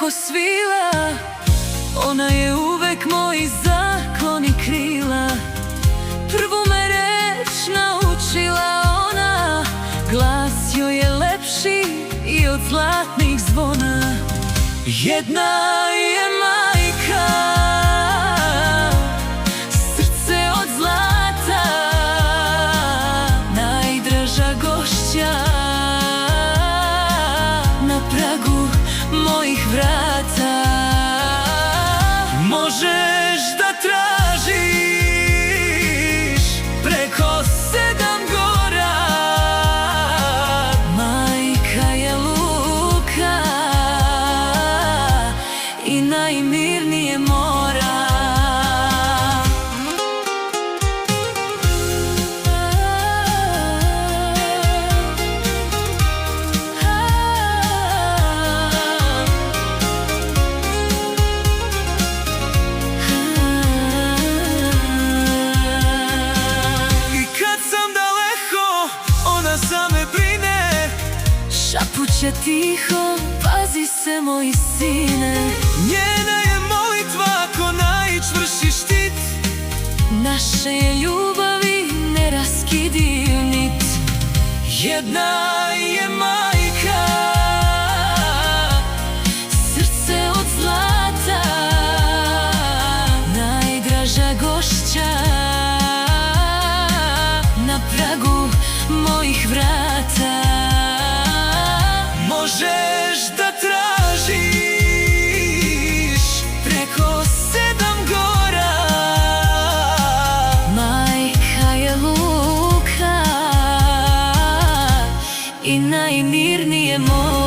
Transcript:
ko svila. Ona je uvek moj zaklon i krila. Prvu me reč naučila ona, glas joj je lepši i od zlatnih zvona. Jedna je majka, srce od zlata, najdraža gošća na pragu mojih vrata. Možeš da tražiš preko 7 gora, majka je luka i najmirnije mora. Za me brine, šapuće tiho, pazi se moj sine. Njena je molitva ko najčvršći štit, naše je ljubavi neraskidiv nit. Jedna je majka, srce od zlata, najdraža gošća na pragu mojih vrata. Možeš da tražiš preko 7 gora, majka je luka i najmirnije mora.